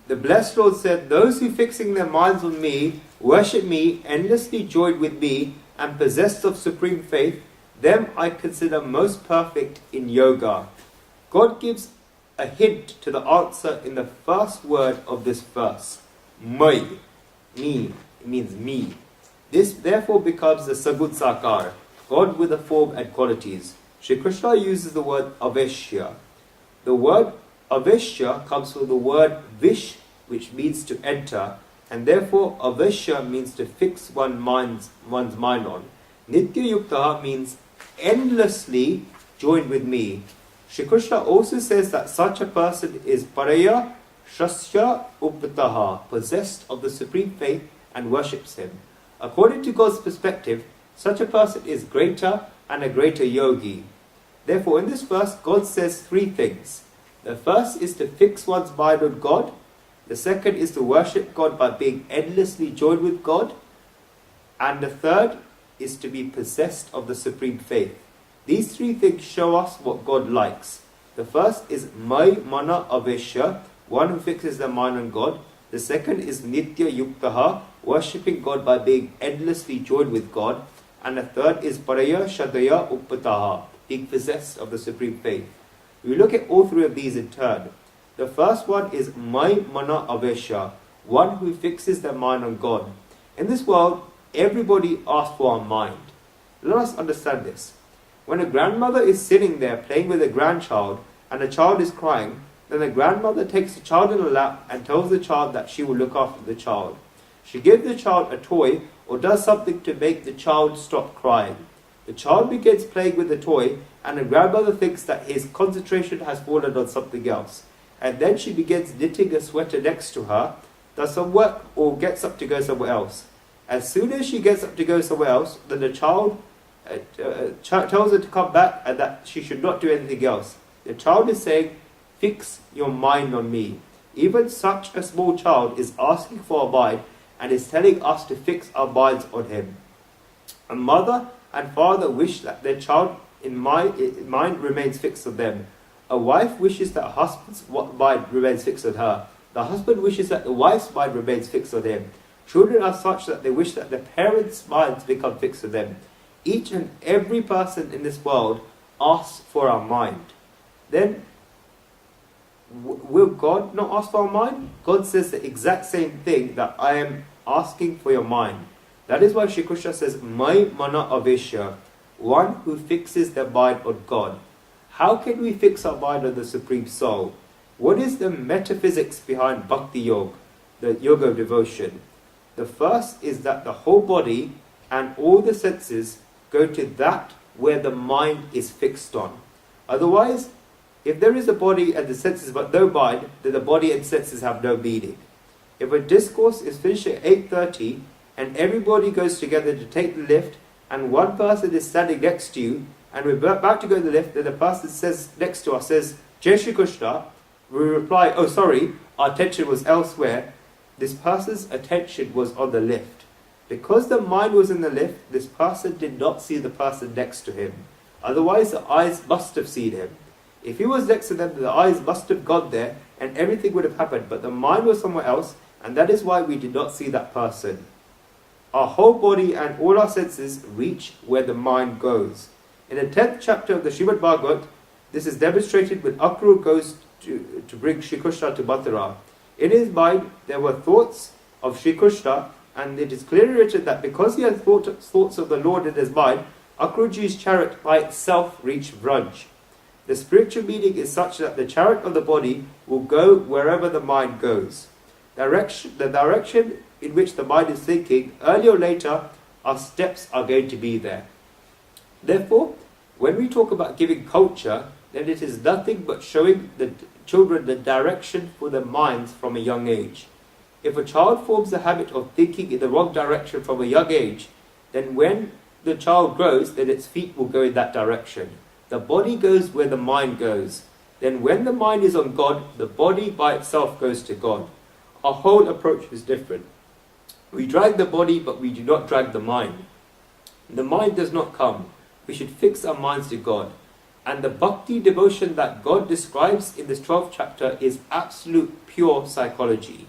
The blessed Lord said, those who fixing their minds on me, worship me, endlessly joyed with me, and possessed of supreme faith, them I consider most perfect in yoga. God gives a hint to the answer in the first word of this verse. Mai, me, it means me. This therefore becomes the Sagut Sakar, God with a form and qualities. Shri Krishna uses the word aveshya. The word aveshya comes from the word vish, which means to enter, and therefore aveshya means to fix one's mind on. Nitya Yukta means endlessly joined with me. Shri Krishna also says that such a person is paraya shasya upataha, possessed of the supreme faith and worships him. According to God's perspective, such a person is greater and a greater yogi. Therefore, in this verse, God says three things. The first is to fix one's mind on God. The second is to worship God by being endlessly joined with God. And the third is to be possessed of the supreme faith. These three things show us what God likes. The first is Mai Mana Aveshya, one who fixes their mind on God. The second is Nitya Yuktaha, worshipping God by being endlessly joined with God. And the third is Paraya Shadaya Uppataha, being possessed of the supreme faith. We look at all three of these in turn. The first one is Mai Mana Aveshya, one who fixes their mind on God. In this world, everybody asks for our mind. Let us understand this. When a grandmother is sitting there playing with a grandchild and the child is crying, then the grandmother takes the child in her lap and tells the child that she will look after the child. She gives the child a toy or does something to make the child stop crying. The child begins playing with the toy and the grandmother thinks that his concentration has fallen on something else. And then she begins knitting a sweater next to her, does some work or gets up to go somewhere else. As soon as she gets up to go somewhere else, then the child tells her to come back and that she should not do anything else. The child is saying, fix your mind on me. Even such a small child is asking for a mind and is telling us to fix our minds on him. A mother and father wish that their child in mind remains fixed on them. A wife wishes that her husband's mind remains fixed on her. The husband wishes that the wife's mind remains fixed on him. Children are such that they wish that their parents' minds become fixed on them. Each and every person in this world asks for our mind. Then, will God not ask for our mind? God says the exact same thing, that I am asking for your mind. That is why Shri Krishna says, Mai Mana Aveshya, one who fixes their mind on God. How can we fix our mind on the Supreme Soul? What is the metaphysics behind Bhakti Yoga, the yoga of devotion? The first is that the whole body and all the senses go to that where the mind is fixed on. Otherwise, if there is a body and the senses but no mind, then the body and senses have no meaning. If a discourse is finished at 8:30 and everybody goes together to take the lift and one person is standing next to you and we're about to go to the lift, then the person says next to us says, Jai Shri Krishna, we reply, oh sorry, our attention was elsewhere. This person's attention was on the lift. Because the mind was in the lift, this person did not see the person next to him. Otherwise, the eyes must have seen him. If he was next to them, the eyes must have gone there and everything would have happened. But the mind was somewhere else, and that is why we did not see that person. Our whole body and all our senses reach where the mind goes. In the 10th chapter of the Srimad Bhagavad, this is demonstrated when Akrura goes to bring Shri Krishna to Mathura. In his mind, there were thoughts of Shri Krishna, and it is clearly written that because he had thoughts of the Lord in his mind, Akruraji's chariot by itself reached Vraj. The spiritual meaning is such that the chariot of the body will go wherever the mind goes. The direction in which the mind is thinking, earlier or later, our steps are going to be there. Therefore, when we talk about giving culture, then it is nothing but showing the children the direction for their minds from a young age. If a child forms the habit of thinking in the wrong direction from a young age, then when the child grows, then its feet will go in that direction. The body goes where the mind goes. Then when the mind is on God, the body by itself goes to God. Our whole approach is different. We drag the body, but we do not drag the mind. The mind does not come. We should fix our minds to God. And the bhakti devotion that God describes in this 12th chapter is absolute pure psychology.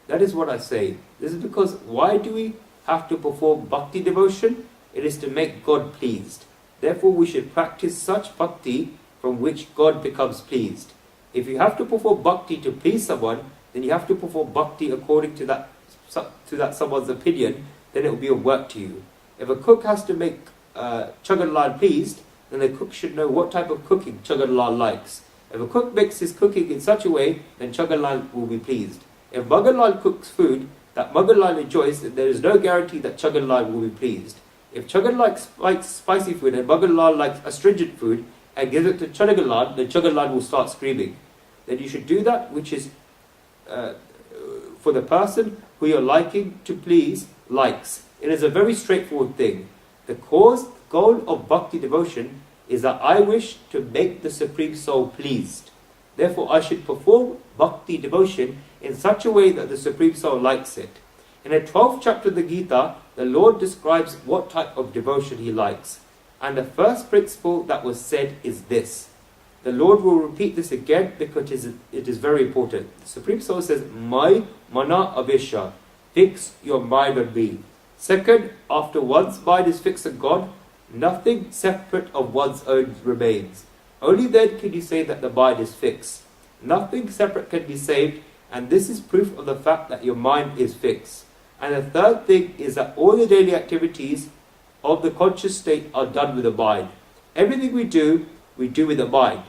That is what I say. This is because why do we have to perform bhakti devotion? It is to make God pleased. Therefore we should practice such bhakti from which God becomes pleased. If you have to perform bhakti to please someone, then you have to perform bhakti according to that someone's opinion, then it will be a work to you. If a cook has to make Chagan Lal pleased, then the cook should know what type of cooking Chagan Lal likes. If a cook makes his cooking in such a way, then Chagan Lal will be pleased. If Magan Lal cooks food that Magan Lal enjoys, then there is no guarantee that Chagan Lal will be pleased. If Chagan likes spicy food and Magan Lal likes astringent food and gives it to Chagan Lal, then Chagan Lal will start screaming. Then you should do that which is for the person who you're liking to please likes. It is a very straightforward thing. The goal of bhakti devotion is that I wish to make the Supreme Soul pleased. Therefore I should perform bhakti devotion in such a way that the Supreme Soul likes it. In the 12th chapter of the Gita, the Lord describes what type of devotion He likes. And the first principle that was said is this. The Lord will repeat this again because it is very important. The Supreme Soul says, Mai mana avesha, fix your mind on me. Second, after one's mind is fixed on God, nothing separate of one's own remains. Only then can you say that the mind is fixed. Nothing separate can be saved, and this is proof of the fact that your mind is fixed. And the third thing is that all the daily activities of the conscious state are done with the mind. Everything we do with the mind.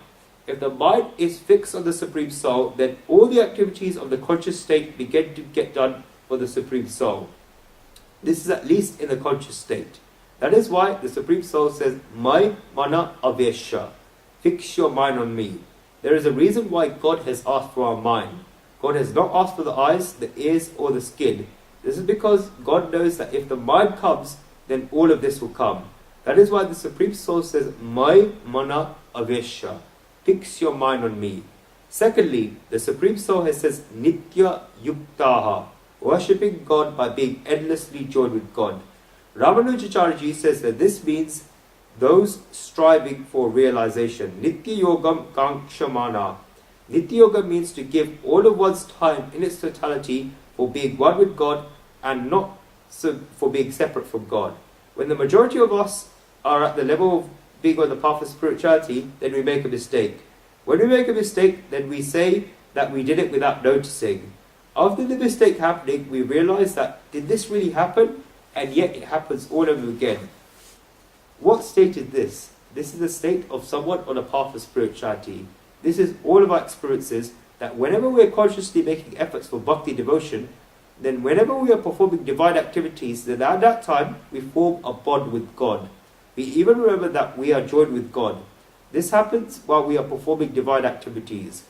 If the mind is fixed on the Supreme Soul, then all the activities of the conscious state begin to get done for the Supreme Soul. This is at least in the conscious state. That is why the Supreme Soul says, Mai mana avesha, fix your mind on me. There is a reason why God has asked for our mind. God has not asked for the eyes, the ears, or the skin. This is because God knows that if the mind comes, then all of this will come. That is why the Supreme Soul says, Mai mana avesha, fix your mind on me. Secondly, the Supreme Soul says, Nitya yuktaha, worshipping God by being endlessly joined with God. Ramanujacharya says that this means those striving for realization. Nitya yogam kankshamana. Nitya yoga means to give all of one's time in its totality for being one with God and not for being separate from God. When the majority of us are at the level of being on the path of spirituality, then we make a mistake. When we make a mistake, then we say that we did it without noticing. After the mistake happening, we realize that, did this really happen? And yet it happens all over again. What state is this? This is the state of someone on a path of spirituality. This is all of our experiences, that whenever we are consciously making efforts for bhakti devotion, then whenever we are performing divine activities, then at that time we form a bond with God. We even remember that we are joined with God. This happens while we are performing divine activities.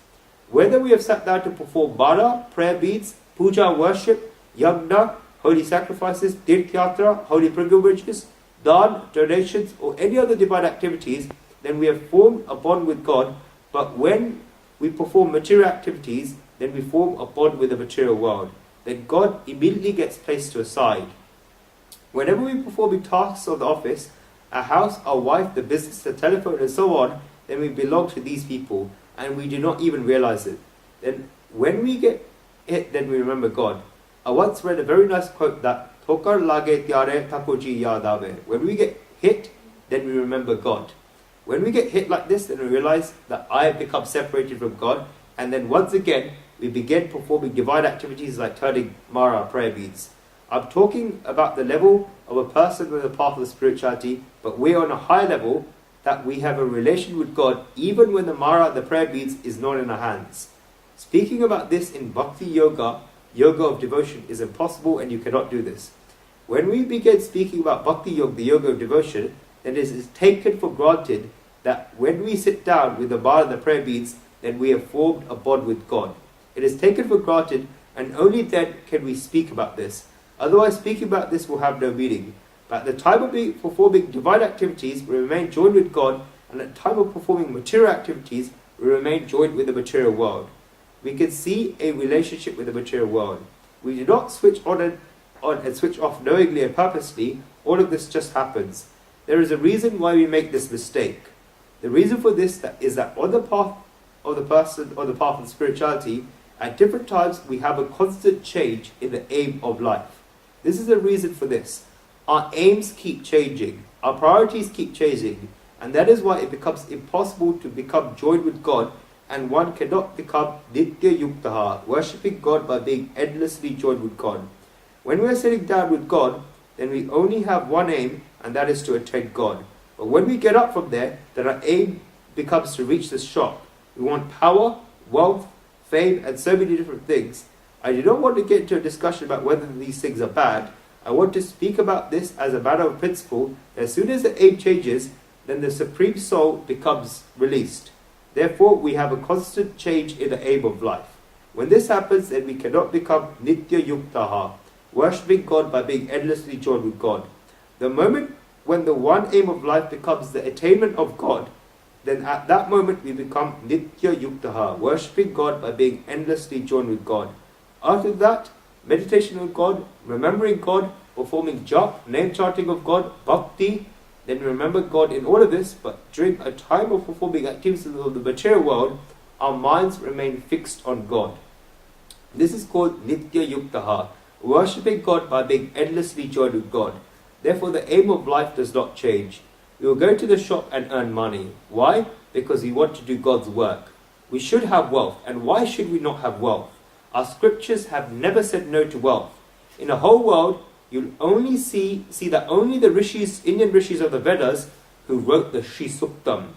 Whether we have sat down to perform bhara, prayer beads, puja, worship, yagna, holy sacrifices, tirthyatra, holy pilgrimages, dan, donations, or any other divine activities, then we have formed a bond with God. But when we perform material activities, then we form a bond with the material world. Then God immediately gets placed to a side. Whenever we perform tasks of the office, our house, our wife, the business, the telephone, and so on, then we belong to these people, and we do not even realize it. Then when we get hit, then we remember God. I once read a very nice quote that Thokar lage tyare takoji yaad aave. When we get hit, then we remember God. When we get hit like this, then we realize that I have become separated from God, and then once again we begin performing divine activities like turning Mara prayer beads. I'm talking about the level of a person with a path of spirituality, but we're on a high level that we have a relation with God even when the Mara, the prayer beads, is not in our hands. Speaking about this in Bhakti Yoga, yoga of devotion, is impossible and you cannot do this. When we begin speaking about Bhakti Yoga, the yoga of devotion, then it is taken for granted that when we sit down with the Mara, the prayer beads, then we have formed a bond with God. It is taken for granted, and only then can we speak about this. Otherwise, speaking about this will have no meaning. But at the time of performing divine activities, we remain joined with God, and at the time of performing material activities, we remain joined with the material world. We can see a relationship with the material world. We do not switch on and switch off knowingly and purposely. All of this just happens. There is a reason why we make this mistake. The reason for this is that on the path of the person, or the path of spirituality, at different times we have a constant change in the aim of life. This is the reason for this. Our aims keep changing, our priorities keep changing, and that is why it becomes impossible to become joined with God, and one cannot become nitya yuktaha, worshipping God by being endlessly joined with God. When we are sitting down with God, then we only have one aim, and that is to attain God. But when we get up from there, then our aim becomes to reach the shop. We want power, wealth, fame, and so many different things. I do not want to get into a discussion about whether these things are bad. I want to speak about this as a matter of principle. As soon as the aim changes, then the Supreme Soul becomes released. Therefore, we have a constant change in the aim of life. When this happens, then we cannot become nitya yuktaha, worshipping God by being endlessly joined with God. The moment when the one aim of life becomes the attainment of God, then at that moment we become nitya yuktaha, worshipping God by being endlessly joined with God. After that, meditation on God, remembering God, performing jap, name chanting of God, bhakti, then remember God in all of this, but during a time of performing activities of the material world, our minds remain fixed on God. This is called nitya yuktaha, worshipping God by being endlessly joined with God. Therefore, the aim of life does not change. We will go to the shop and earn money. Why? Because we want to do God's work. We should have wealth. And why should we not have wealth? Our scriptures have never said no to wealth. In the whole world, you'll only see that only the rishis, Indian rishis of the Vedas, who wrote the Sri Suktam.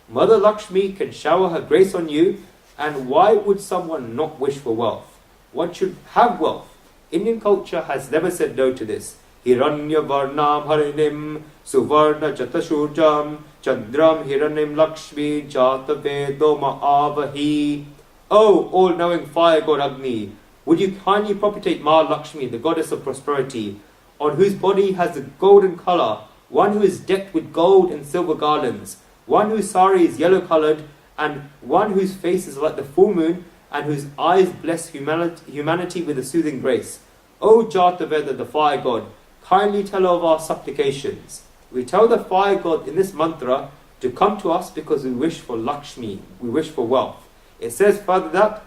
Mother Lakshmi can shower her grace on you, and why would someone not wish for wealth? One should have wealth. Indian culture has never said no to this. Hiranya varnam harinim suvarna jatashurjam chandram hiranim lakshmi jata vedo ma'avahi. Oh, all-knowing fire god Agni, would you kindly propitiate Ma Lakshmi, the goddess of prosperity, on whose body has a golden colour, one who is decked with gold and silver garlands, one whose sari is yellow-coloured, and one whose face is like the full moon, and whose eyes bless humanity with a soothing grace. O Jataveda, the fire god, kindly tell of our supplications. We tell the fire god in this mantra to come to us because we wish for Lakshmi, we wish for wealth. It says further that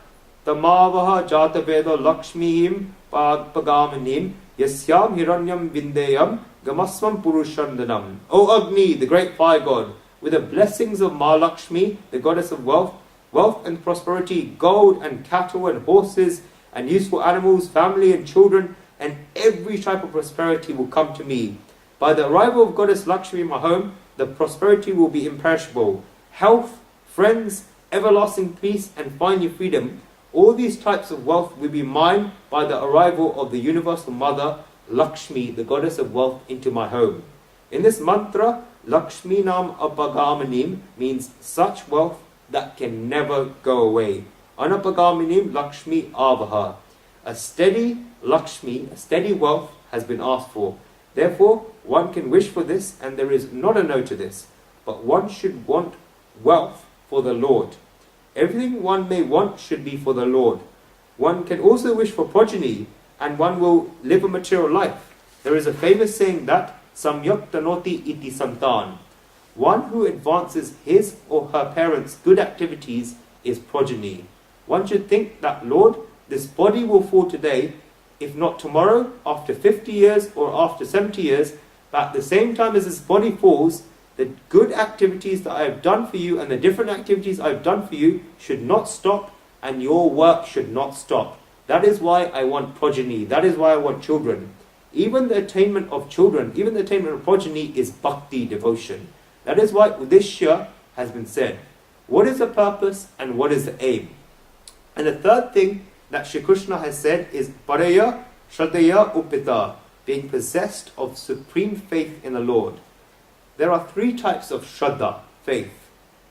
Tamavaha Jataveda Lakshmihim Pagamanim Yasyam Hiranyam Vindeyam Gamaswam Purushandanam. O Agni, the great fire god, with the blessings of Ma Lakshmi, the goddess of wealth, wealth and prosperity, gold and cattle and horses and useful animals, family and children, and every type of prosperity will come to me. By the arrival of Goddess Lakshmi in my home, the prosperity will be imperishable. Health, friends, everlasting peace, and finally freedom. All these types of wealth will be mine by the arrival of the Universal Mother, Lakshmi, the goddess of wealth, into my home. In this mantra, Lakshmi Nam Apagamanim means such wealth that can never go away. Anapagaminim Lakshmi Avaha. A steady Lakshmi, a steady wealth has been asked for. Therefore, one can wish for this, and there is not a no to this. But one should want wealth for the Lord. Everything one may want should be for the Lord. One can also wish for progeny, and one will live a material life. There is a famous saying that Samyak Tanoti iti santan. One who advances his or her parents' good activities is progeny. One should think that, Lord, this body will fall today, if not tomorrow, after 50 years or after 70 years, but at the same time as this body falls, the good activities that I have done for you and the different activities I have done for you should not stop, and your work should not stop. That is why I want progeny. That is why I want children. Even the attainment of children, even the attainment of progeny is bhakti, devotion. That is why this year has been said. What is the purpose and what is the aim? And the third thing that Shri Krishna has said is Paraya Shraddhaya Upita, being possessed of supreme faith in the Lord. There are three types of Shraddha, faith.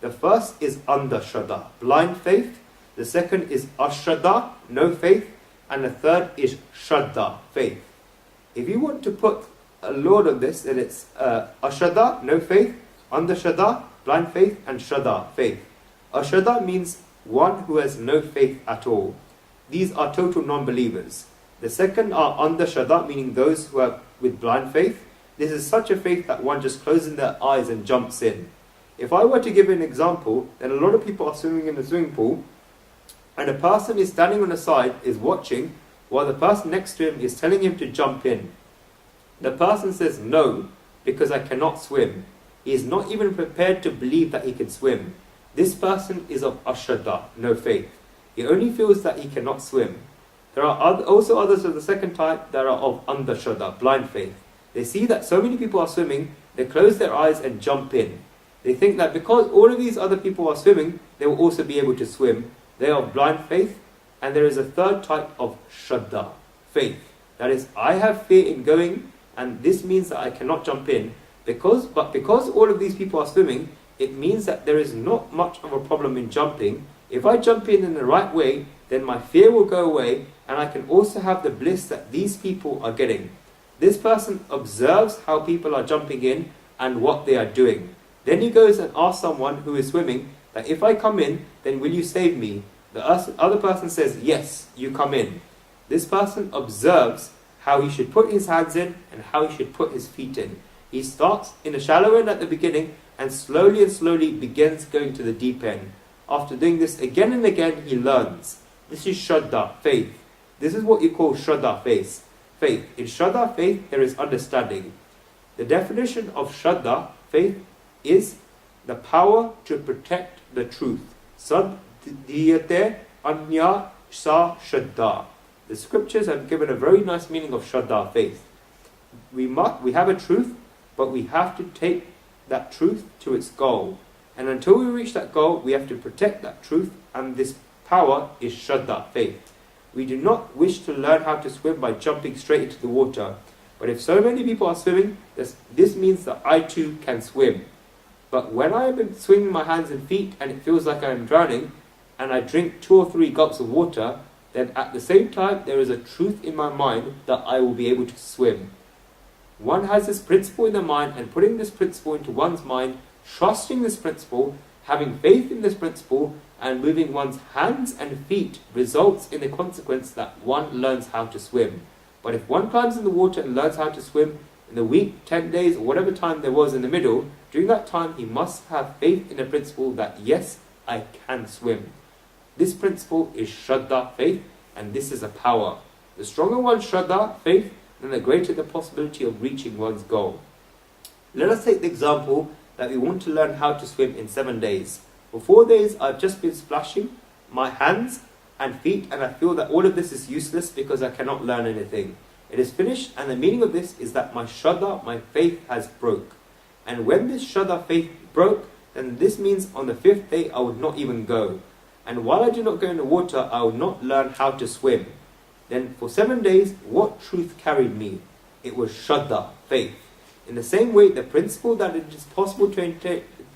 The first is Andha Shraddha, blind faith. The second is Ashraddha, no faith. And the third is Shraddha, faith. If you want to put a Lord on this, then it's Ashraddha, no faith, Andha Shraddha, blind faith, and Shraddha, faith. Ashraddha means one who has no faith at all. These are total non-believers. The second are Andha Shraddha, meaning those who are with blind faith. This is such a faith that one just closes their eyes and jumps in. If I were to give an example, then a lot of people are swimming in the swimming pool, and a person is standing on the side, is watching, while the person next to him is telling him to jump in. The person says no, because I cannot swim. He is not even prepared to believe that he can swim. This person is of ashraddha, no faith. He only feels that he cannot swim. There are also others of the second type that are of andhashraddha, blind faith. They see that so many people are swimming, they close their eyes and jump in. They think that because all of these other people are swimming, they will also be able to swim. They are of blind faith. And there is a third type of shraddha, faith. That is, I have fear in going, and this means that I cannot jump in. Because all of these people are swimming, it means that there is not much of a problem in jumping. If I jump in the right way, then my fear will go away, and I can also have the bliss that these people are getting. This person observes how people are jumping in and what they are doing. Then he goes and asks someone who is swimming that if I come in, then will you save me? The other person says, yes, you come in. This person observes how he should put his hands in and how he should put his feet in. He starts in the shallow end at the beginning and slowly begins going to the deep end. After doing this again and again, he learns. This is shraddha, faith. This is what you call shraddha, faith. In shraddha, faith, there is understanding. The definition of shraddha, faith, is the power to protect the truth. Sadhyate anya sa shraddha. The scriptures have given a very nice meaning of shraddha, faith. We have a truth, but we have to take that truth to its goal. And until we reach that goal, we have to protect that truth, and this power is shraddha, faith. We do not wish to learn how to swim by jumping straight into the water. But if so many people are swimming, this means that I too can swim. But when I have been swinging my hands and feet and it feels like I am drowning, and I drink 2 or 3 gulps of water, then at the same time there is a truth in my mind that I will be able to swim. One has this principle in their mind, and putting this principle into one's mind, trusting this principle, having faith in this principle, and moving one's hands and feet results in the consequence that one learns how to swim. But if one climbs in the water and learns how to swim in the week, 10 days, or whatever time there was in the middle, during that time he must have faith in the principle that yes, I can swim. This principle is shraddha, faith, and this is a power. The stronger one's shraddha, faith, then the greater the possibility of reaching one's goal. Let us take the example that we want to learn how to swim in 7 days. For 4 days I've just been splashing my hands and feet, and I feel that all of this is useless because I cannot learn anything. It is finished, and the meaning of this is that my shraddha, my faith, has broke. And when this shraddha, faith, broke, then this means on the 5th day I would not even go. And while I do not go in the water, I will not learn how to swim. Then for 7 days, what truth carried me? It was shraddha, faith. In the same way, the principle that it is possible to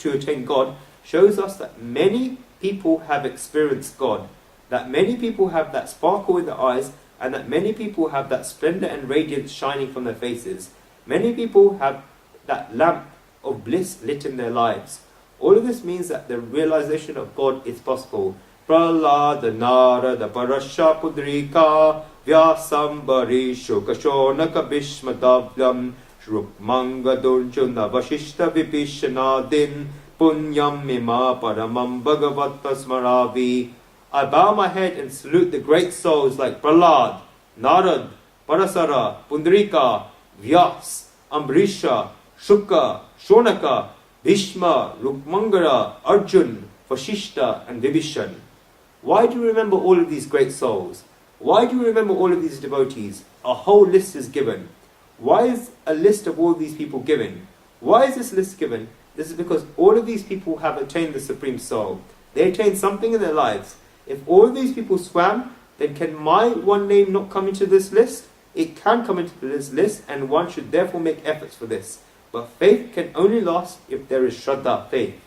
attain God shows us that many people have experienced God, that many people have that sparkle in their eyes, and that many people have that splendor and radiance shining from their faces. Many people have that lamp of bliss lit in their lives. All of this means that the realization of God is possible. Pralada Narada Parasha Pudrika Vyasambari Shukashonaka Bhishmadabhyam Shrukmanga Durjuna Vashishta Vibhishanadin Punyam Mima Paramam Bhagavata Smaravi. I bow my head and salute the great souls like Prahlad, Narad, Parasara, Pundrika, Vyas, Ambrisha, Shuka, Shonaka, Bhishma, Rukmangara, Arjun, Vashishta, and Vibhishan. Why do you remember all of these great souls? Why do you remember all of these devotees? A whole list is given. Why is a list of all these people given? Why is this list given? This is because all of these people have attained the Supreme Soul. They attained something in their lives. If all of these people swam, then can my one name not come into this list? It can come into this list, and one should therefore make efforts for this. But faith can only last if there is shraddha, faith.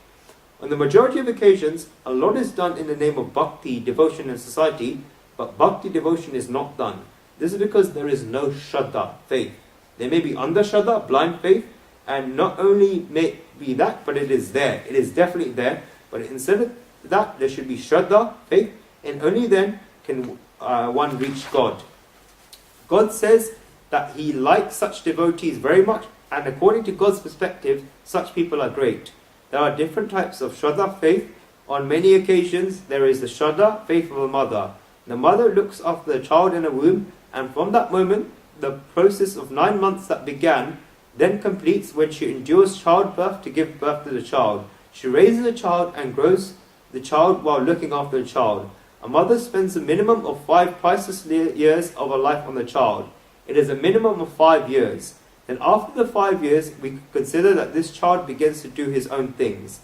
On the majority of occasions, a lot is done in the name of bhakti, devotion and society, but bhakti devotion is not done. This is because there is no shraddha, faith. There may be andhashraddha, blind faith, and not only may be that, but it is there. It is definitely there. But instead of that, there should be shraddha, faith, and only then can one reach God. God says that He likes such devotees very much, and according to God's perspective, such people are great. there are different types of Shraddha faith. On many occasions, there is the Shraddha faith of a mother. The mother looks after the child in a womb, and from that moment, the process of 9 months that began then completes when she endures childbirth to give birth to the child. She raises the child and grows the child while looking after the child. A mother spends a minimum of 5 priceless years of her life on the child. It is a minimum of 5 years. Then after the 5 years, we consider that this child begins to do his own things.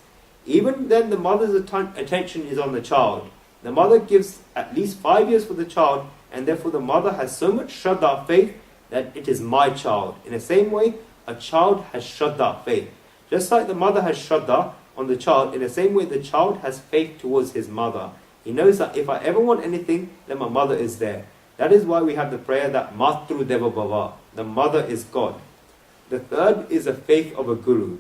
Even then, the mother's attention is on the child. The mother gives at least 5 years for the child, and therefore the mother has so much Shraddha faith that it is my child. In the same way, a child has Shraddha faith. Just like the mother has Shraddha on the child, in the same way the child has faith towards his mother. He knows that if I ever want anything, then my mother is there. That is why we have the prayer that Matru Deva Bhava, the mother is God. The third is a faith of a guru.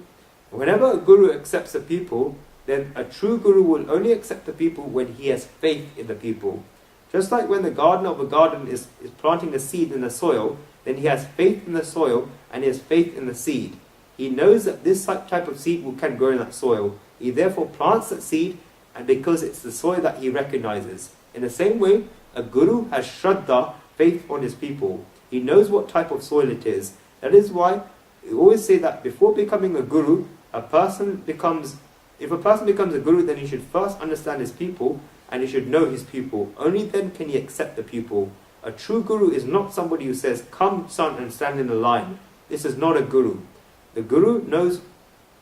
Whenever a guru accepts a people, then a true guru will only accept the people when he has faith in the people. Just like when the gardener of a garden is planting a seed in the soil, then he has faith in the soil and he has faith in the seed. He knows that this type of seed can grow in that soil. He therefore plants that seed, and because it's the soil that he recognizes. In the same way, a guru has Shraddha, faith on his people. He knows what type of soil it is. That is why we always say that before becoming a guru, if a person becomes a guru, then he should first understand his people and he should know his people. Only then can he accept the people. A true guru is not somebody who says, "Come, son, and stand in a line." This is not a guru. The guru knows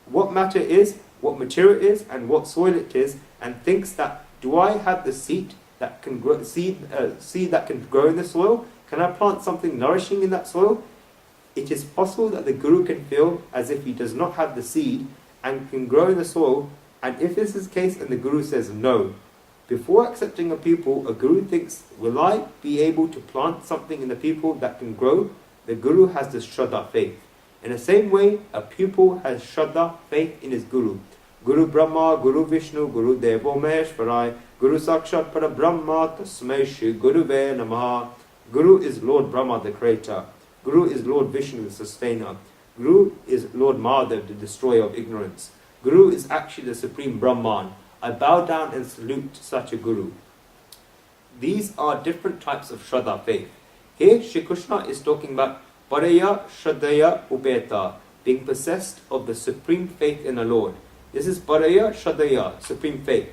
what matter is, what material is, and what soil it is, and thinks that, do I have the seed that can grow, seed that can grow in the soil? Can I plant something nourishing in that soil? It is possible that the guru can feel as if he does not have the seed and can grow in the soil, and if this is the case and the guru says no, before accepting a pupil, a guru thinks, will I be able to plant something in the pupil that can grow? The guru has the Shraddha faith. In the same way, a pupil has Shraddha faith in his guru. Guru Brahma, Guru Vishnu, Guru Devo Maheshwarai, Guru Sakshat Para Brahma, Tasmai Shri Guru Ve Namaha. Guru is Lord Brahma, the creator. Guru is Lord Vishnu, the sustainer. Guru is Lord Mahadev, the destroyer of ignorance. Guru is actually the supreme Brahman. I bow down and salute such a guru. These are different types of Shraddha faith. Here, Shri Krishna is talking about Paraya Shraddhaya Upeta, being possessed of the supreme faith in the Lord. This is Paraya Shraddhaya, supreme faith.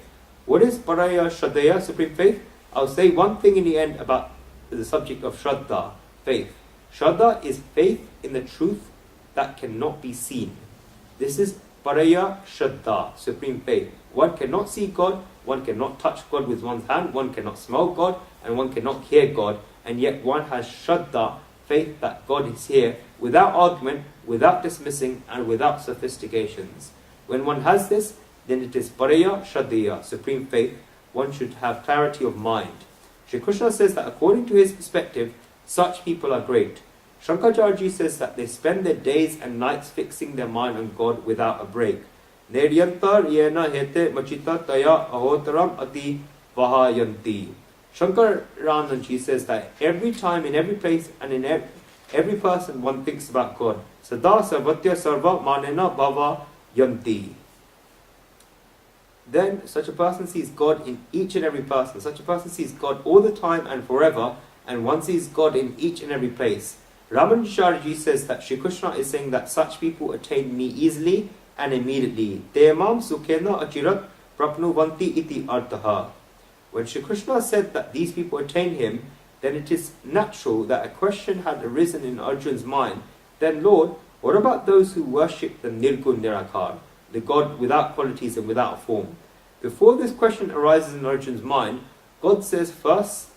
What is Paraya Shraddhaya, supreme faith? I'll say one thing in the end about the subject of Shraddha, faith. Shraddha is faith in the truth that cannot be seen. This is Paraya Shraddha, supreme faith. One cannot see God, one cannot touch God with one's hand, one cannot smell God, and one cannot hear God, and yet one has Shraddha, faith that God is here, without argument, without dismissing, and without sophistications. When one has this, then it is Paraya Shraddhaya, supreme faith. One should have clarity of mind. Shri Krishna says that according to his perspective, such people are great. Shankaracharya says that they spend their days and nights fixing their mind on God without a break. Neryantar yena hete machita taya ahotaram ati vahayanti. Shankaracharya says that every time, in every place, and in every person, one thinks about God. Sada sarvatya sarva manena bhava yanti. Then such a person sees God in each and every person. Such a person sees God all the time and forever, and one sees God in each and every place. Ramanacharya says that Shri Krishna is saying that such people attain me easily and immediately. Temam sukhena achirat prapnuvanti iti artaha. When Shri Krishna said that these people attain him, then it is natural that a question had arisen in Arjun's mind. Then Lord, what about those who worship the Nirgun Nirakar, the God without qualities and without form? Before this question arises in Arjun's mind, God says first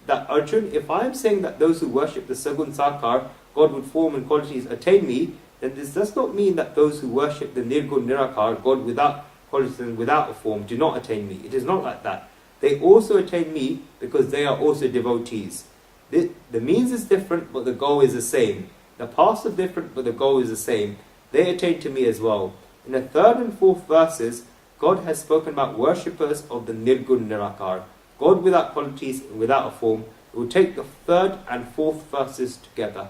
that Arjun, if I am saying that those who worship the Sagun Sakar, God with form and qualities, attain me, then this does not mean that those who worship the Nirgun Nirakar, God without qualities and without a form, do not attain me. It is not like that. They also attain me because they are also devotees. The means is different, but the goal is the same. The paths are different, but the goal is the same. They attain to me as well. In the third and fourth verses, God has spoken about worshippers of the Nirgun Nirakar, God without qualities and without a form. We will take the third and fourth verses together.